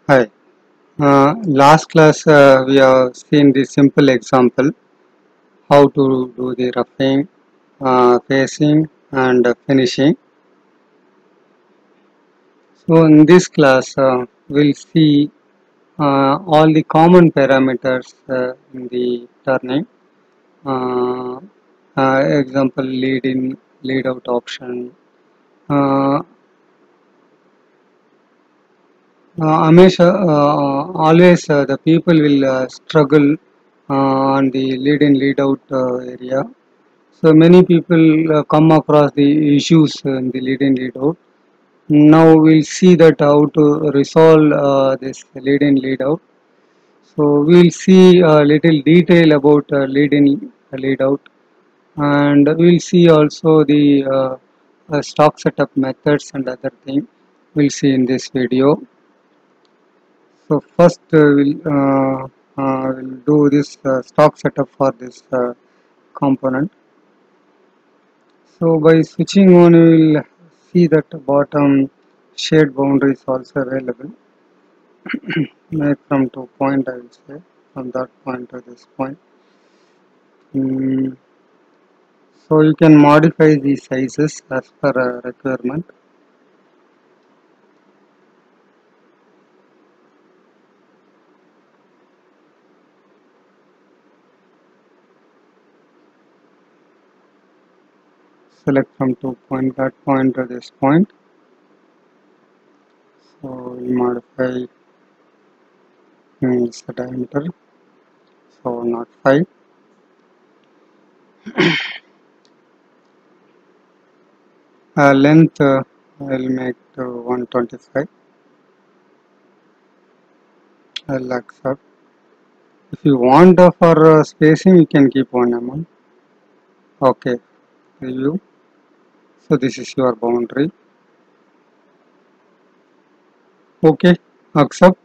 Hi. Last class we have seen the simple example how to do the roughing, facing and finishing. So in this class we'll see all the common parameters in the turning. Uh, Example lead in, lead out option. Uh, Amish, always the people will struggle on the lead in lead out area. So many people come across the issues in the lead in lead out. Now we'll see that how to resolve this lead in lead out. So we'll see a little detail about lead in lead out, and we'll see also the stock setup methods and other thing. We'll see in this video. So first we'll do this stock setup for this component. So by switching on, we will see that bottom shade boundary is also available. Make from 2 point, I will say, from that point to this point. So you can modify the sizes as per requirement. Select from 2 point, that point to this point. So we modify the diameter. So not 5. Length I'll make to 125. I'll accept. If you want for spacing, you can keep 1 mm. Okay, preview. So this is your boundary. Okay, accept.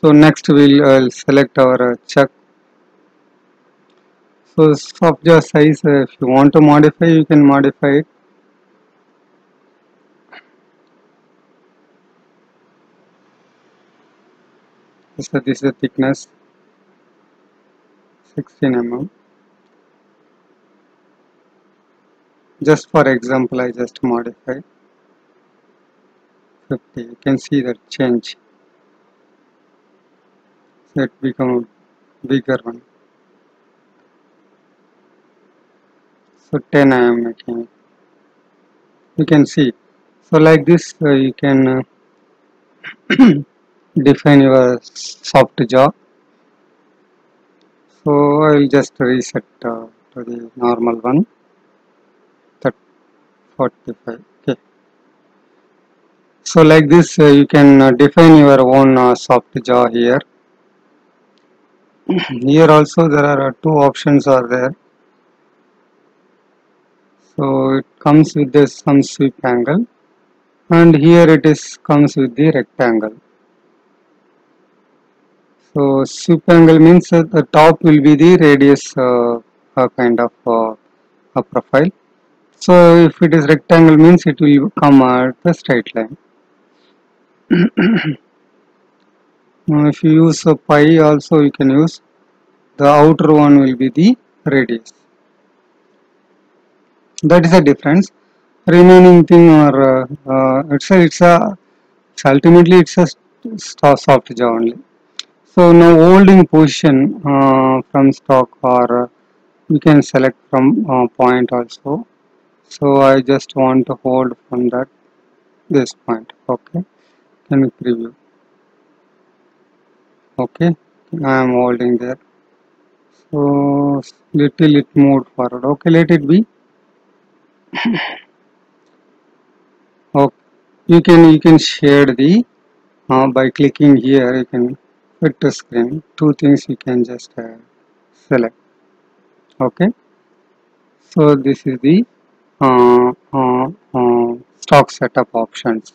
So next we'll select our check. So software size, if you want to modify, you can modify it. So this is the thickness, 16 mm. Just for example, I just modify 50. You can see that change. So it become bigger one. So 10 I am making it. You can see. So like this, you can define your soft jaw. So I will just reset to the normal one, that 45. Okay. So like this, you can define your own soft jaw here. Here also there are two options are there. So it comes with this some sweep angle, and here it is comes with the rectangle. So sweep angle means the top will be the radius kind of a profile. So if it is rectangle means it will come at the straight line. If you use pi also you can use, the outer one will be the radius. That is the difference. Remaining thing or it's ultimately it's a soft jaw only. So now holding position from stock, or you can select from point also. So I just want to hold from that this point. Okay, can we preview? Okay, I am holding there. So little it moved forward. Okay, let it be. Okay, you can share the by clicking here. You can fit to screen. Two things you can just select. Okay, so this is the stock setup options.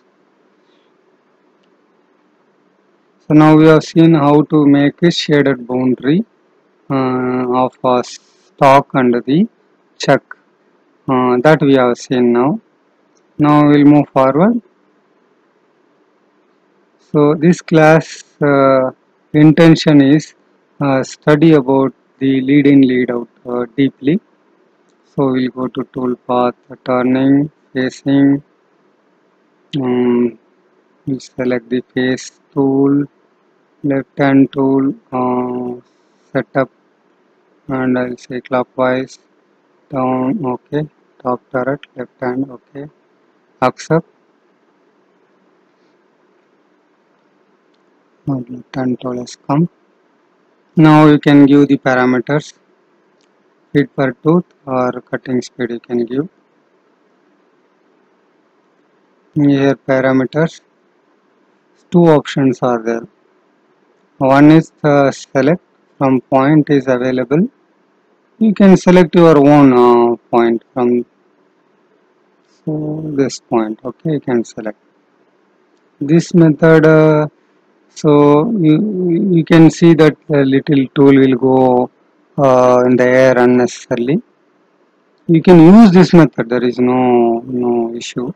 So now we have seen how to make a shaded boundary of a stock and the check. That we have seen now. Now we'll move forward. So this class intention is study about the lead in lead out deeply. So we'll go to toolpath, turning, facing, we'll select the face tool, left hand tool, setup, and I'll say clockwise, down, okay, top turret, left hand, okay, accept, left hand tool has come. Now you can give the parameters, feet per tooth or cutting speed you can give. Here parameters, two options are there. One is select from point is available. You can select your own point from this point. Okay, you can select this method. So you can see that the little tool will go in the air unnecessarily. You can use this method. There is no issue.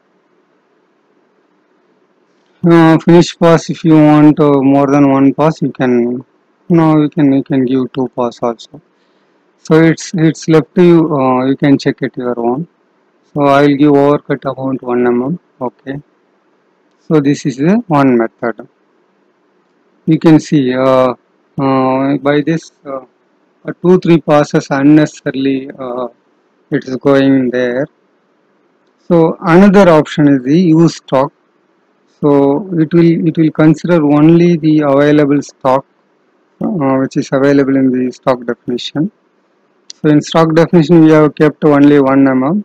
Finish pass if you want more than one pass. You can you can give two pass also. So it's left to you. You can check it your own. So I will give overcut about 1 mm. Okay. So this is the one method. You can see by this 2-3 passes unnecessarily it is going there. So another option is the use stock. So it will consider only the available stock which is available in the stock definition. So in stock definition we have kept only 1 mm.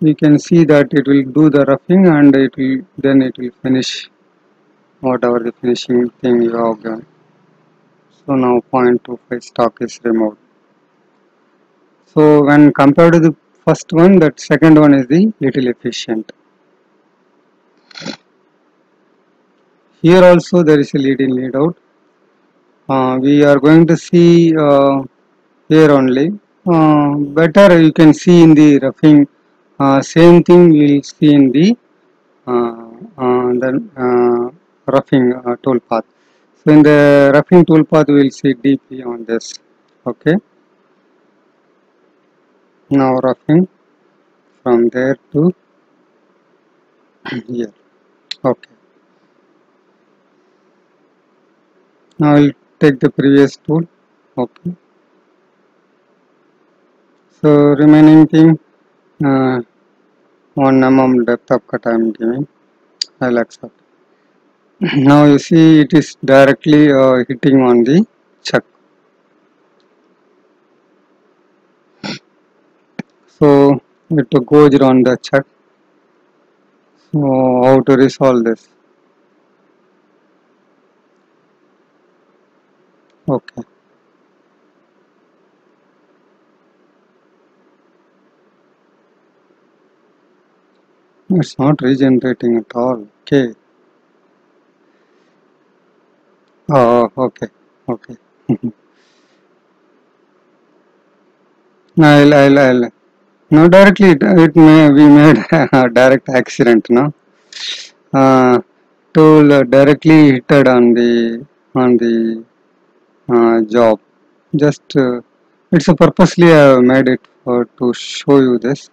We can see that it will do the roughing and it will finish whatever the finishing thing you have done. So now 0.25 stock is removed. So when compared to the first one, that second one is the little efficient. Here also there is a lead in lead out. We are going to see here only. Better you can see in the roughing. Same thing we will see in the roughing toolpath. So in the roughing toolpath we will see DP on this. Okay. Now roughing from there to here. Okay. Now I will take the previous tool. Okay. So remaining thing 1 mm depth of cut I am giving. I will accept. Now you see it is directly hitting on the chuck. So it goes around the chuck. So how to resolve this? Okay. It's not regenerating at all. Okay. Oh, okay. Okay. I'll. No, directly it may we made a direct accident. No, tool directly hitted on the job. Just it's a purposely I made it for to show you this.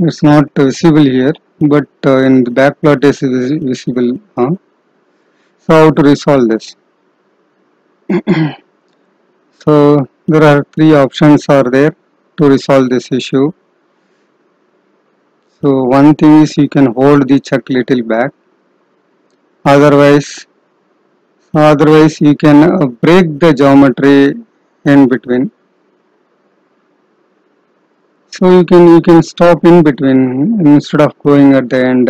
It's not visible here, but in the back plot is visible. So how to resolve this? So there are three options are there to resolve this issue. So one thing is you can hold the chuck little back. Otherwise you can break the geometry in between. So you can stop in between instead of going at the end.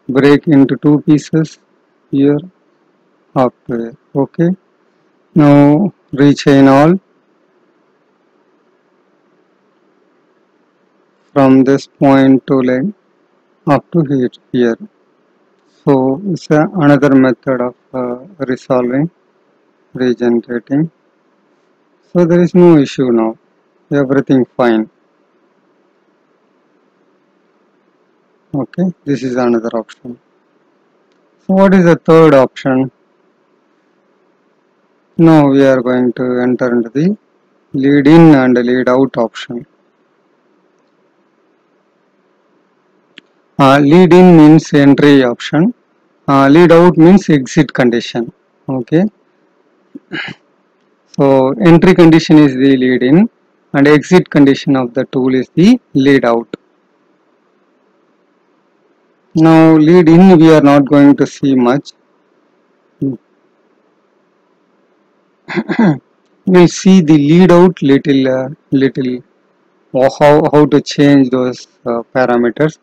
Break into two pieces here up to here. Okay. Now rechain all from this point to like up to here. So it's another method of resolving, regenerating. So there is no issue now. Everything fine. Okay, this is another option. So what is the third option? Now we are going to enter into the lead in and lead out option. Lead in means entry option. Lead out means exit condition. Okay. So entry condition is the lead in and exit condition of the tool is the lead out. Now lead in we are not going to see much. We'll see the lead out little or how to change those parameters.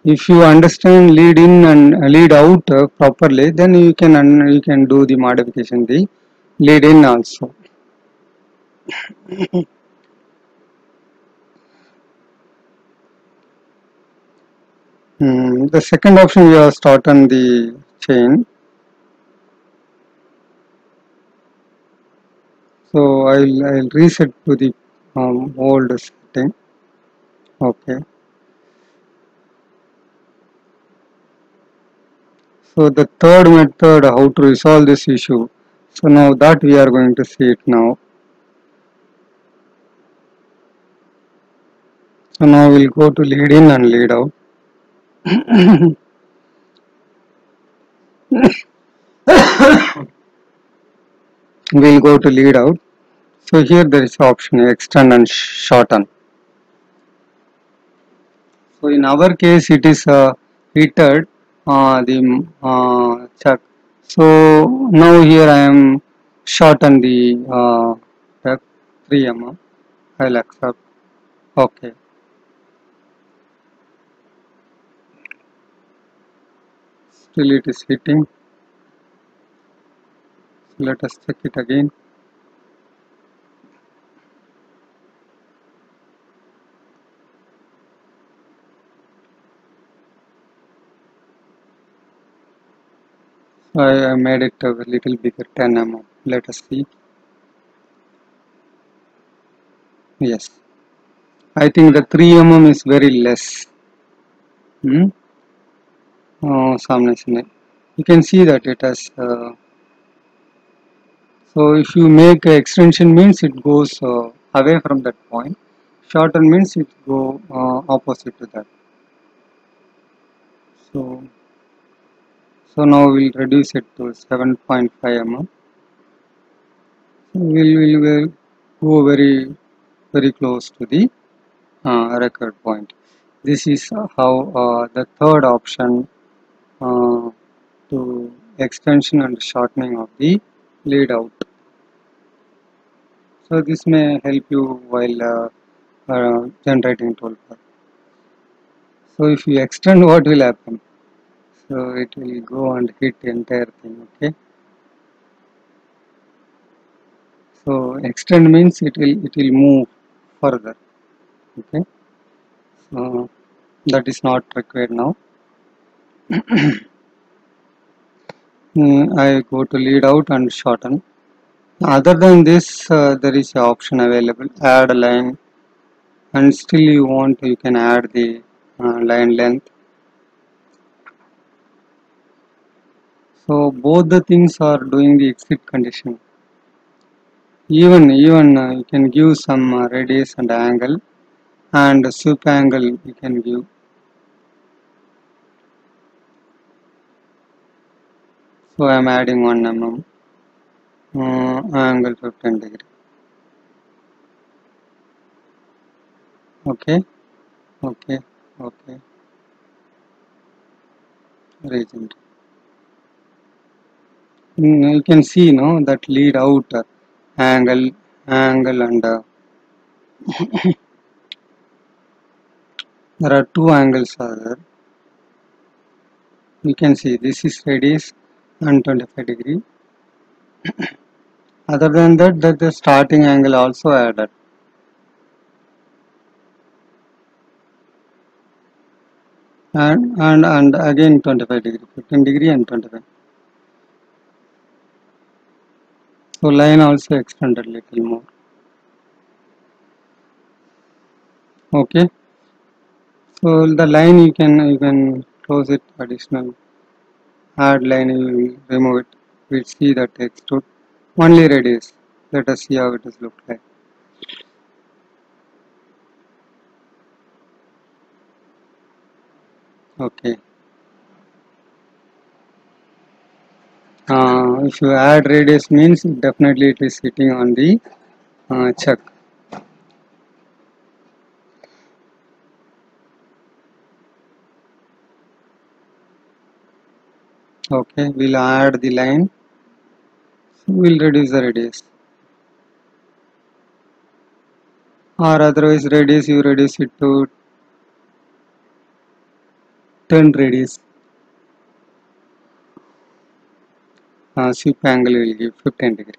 If you understand lead in and lead out properly, then you can do the modification the lead in also. The second option we have start on the chain. So I'll reset to the old setting. Okay. So the third method how to resolve this issue. So now that we are going to see it now. So now we'll go to lead in and lead out. We'll go to lead out. So here there is option extend and shorten. So in our case it is heated the chuck. So now here I am shorten the chuck 3 mm. I'll accept. Okay. Still it is hitting. Let us check it again. I made it a little bigger 10 mm. Let us see. Yes. I think the 3 mm is very less. Hmm? सामने से you can see that it has so if you make a extension means it goes away from that point, shorten means it go opposite to that. So now we'll reduce it to 7.5 mm. We'll go very close to the record point. This is how the third option uh, to extension and shortening of the lead out. So this may help you while generating toolbar. So if you extend, what will happen? So it will go and hit entire thing. Okay. So extend means it will move further. Okay. So that is not required now. I go to lead out and shorten. Other than this, there is an option available, add a line, and still you want you can add the line length. So both the things are doing the exit condition. Even you can give some radius and angle, and sweep angle you can give. So I am adding 1 mm angle 15 degree. Okay, okay, okay. Region. You can see no that lead out angle and there are two angles are there. You can see this is radius and 25 degree. Other than that, the starting angle also added. And again 25 degree, 15 degree and 25. So line also extended little more. Okay. So the line you can close it additional. Add line, you will remove it. We'll see the extrude. Only radius. Let us see how it is look like. Okay. If you add radius means definitely it is sitting on the chuck. Okay, we'll add the line. We'll reduce the radius. Or otherwise radius you reduce it to 10 radius. Sweep angle will give 15 degree.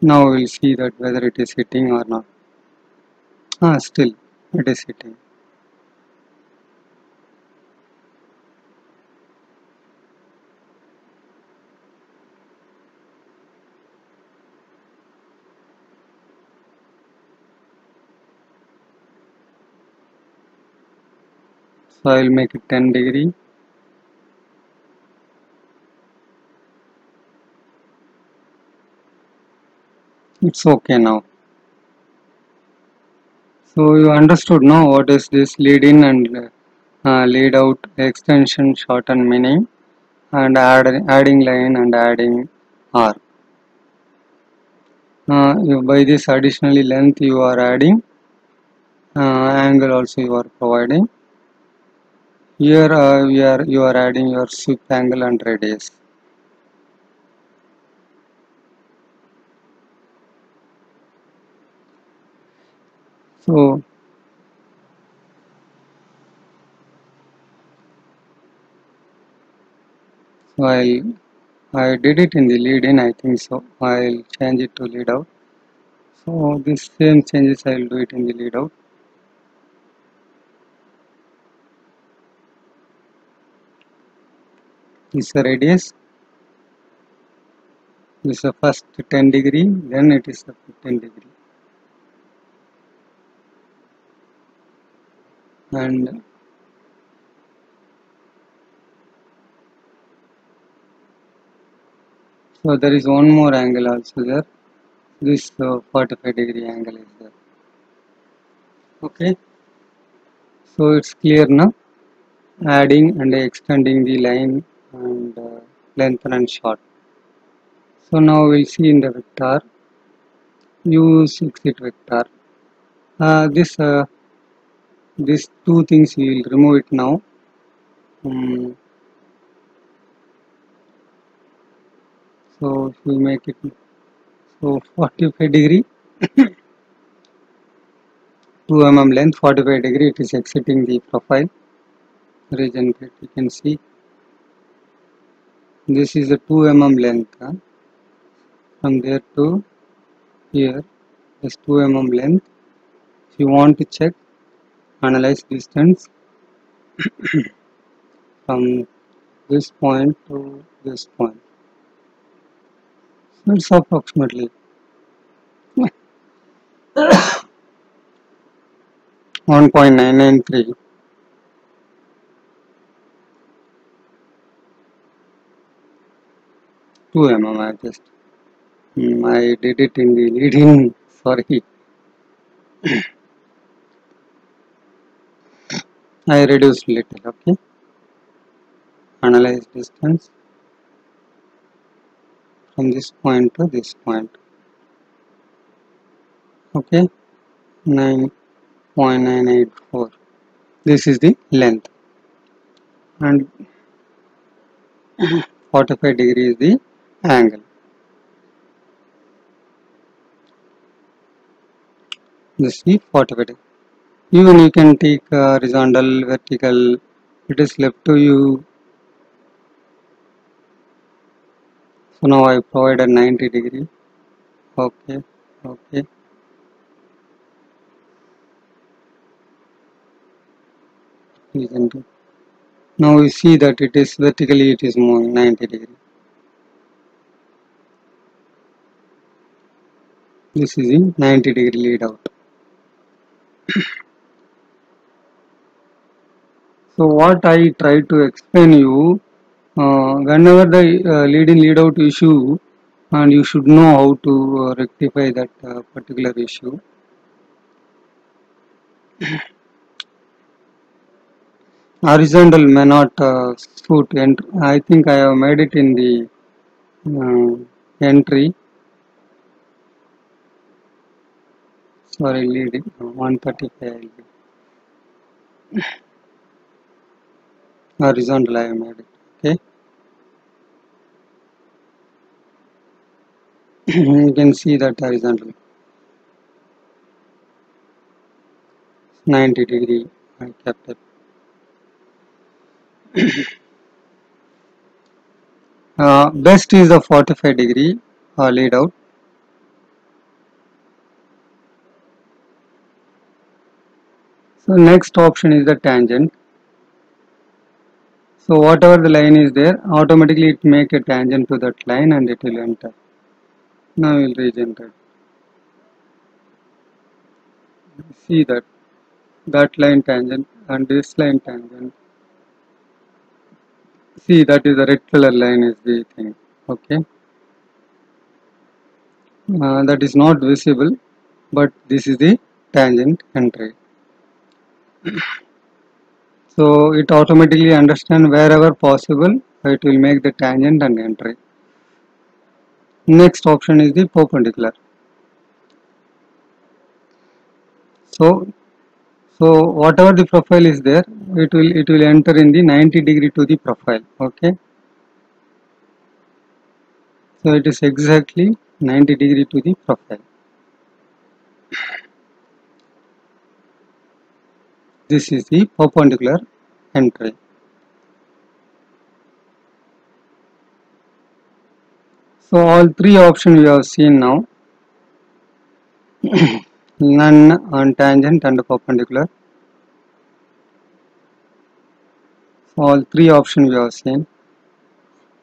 Now we'll see that whether it is hitting or not. Still it is hitting. So I will make it 10 degree. It's okay now. So you understood now what is this lead in and lead out, extension, shorten meaning, and adding line and adding R. By this additionally length you are adding, angle also you are providing. Here you are adding your sweep angle and radius. So I did it in the lead in, I think so. I'll change it to lead out. So this same changes I will do it in the lead out. This is the radius. This is the first 10 degree, then it is the 15 degree. And so there is one more angle also there. This 45 degree angle is there. Okay. So it's clear now. Adding and extending the line and length and short. So now we'll see in the vector. Use exit vector. These two things we will remove it now. So if we make it so 45 degree, 2 mm length, 45 degree, it is exiting the profile region. You can see this is a 2 mm length from there to here. This 2 mm length. If you want to check, analyze distance from this point to this point. So it's approximately 1.993. 2 mm. I did it in the leading. Sorry, I reduced little. Okay, analyze distance from this point to this point. Okay, 9.984. This is the length, and 45 degree is the angle. This is the 45 degree. Even you can take horizontal, vertical. It is left to you. So now I provided 90 degree. Okay, okay. Isn't it? Now we see that it is vertically, it is moving 90 degree. This is in 90 degree lead out. So what I try to explain you, whenever the lead in lead out issue, and you should know how to rectify that particular issue. Horizontal may not suit. I think I have made it in the entry. Sorry, lead 135. Horizontal I have made it. Okay. You can see that horizontal 90 degree. I kept it. Best is the 45 degree lead out. So next option is the tangent. So whatever the line is there, automatically it make a tangent to that line and it will enter. Now we will regenerate. See that line tangent and this line tangent. See, that is the red color line is the thing. Okay. That is not visible, but this is the tangent entry. So it automatically understand wherever possible, it will make the tangent and entry. Next option is the perpendicular. So whatever the profile is there, it will enter in the 90 degree to the profile. Okay. So it is exactly 90 degree to the profile. This is the perpendicular entry. So all three options we have seen now. None on tangent and perpendicular. So all three options we have seen.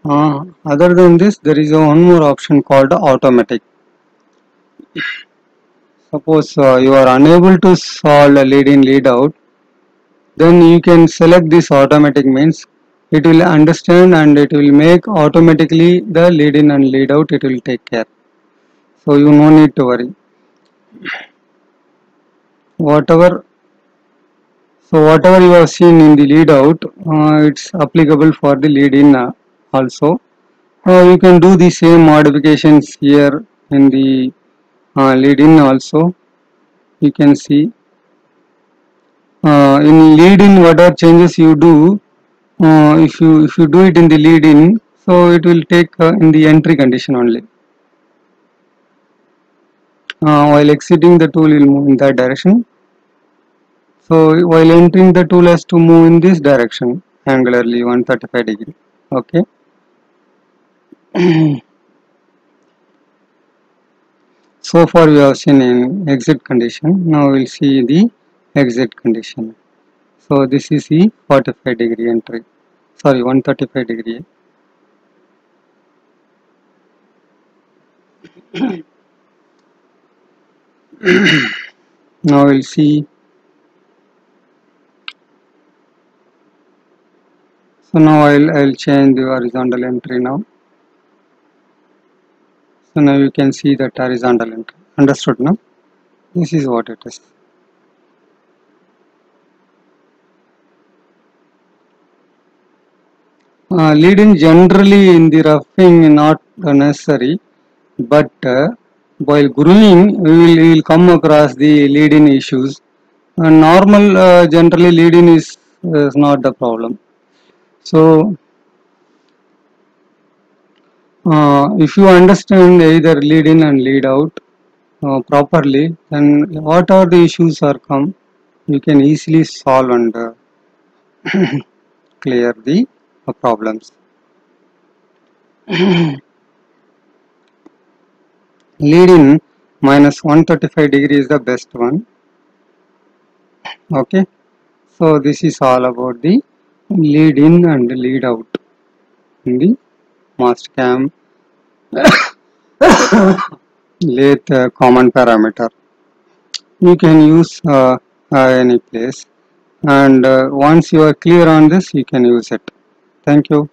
Other than this, there is one more option called automatic. Suppose you are unable to solve a lead in lead out, then you can select this automatic, means it will understand and it will make automatically the lead in and lead out, it will take care. So you no need to worry. Whatever whatever you have seen in the lead out, it's applicable for the lead in also. You can do the same modifications here in the lead in also. You can see in lead in whatever changes you do, if you do it in the lead in, so it will take in the entry condition only. While exiting, the tool will move in that direction. So while entering, the tool has to move in this direction angularly 135 degree. Okay. So far we have seen in exit condition. Now we will see the exit condition. So this is the 45 degree entry. Sorry, 135 degree. Now we'll see. So now I'll change the horizontal entry now. So now you can see that horizontal entry. Understood now? This is what it is. Lead in generally in the roughing not necessary, but while growing we will come across the lead in issues. Normal generally lead in is not the problem. So if you understand either lead in and lead out properly, then whatever the issues are come, you can easily solve and clear the problems. Lead in minus 135 degree is the best one. Okay, so this is all about the lead in and lead out in the mast cam lathe common parameter. You can use any place, and once you are clear on this, you can use it. Thank you.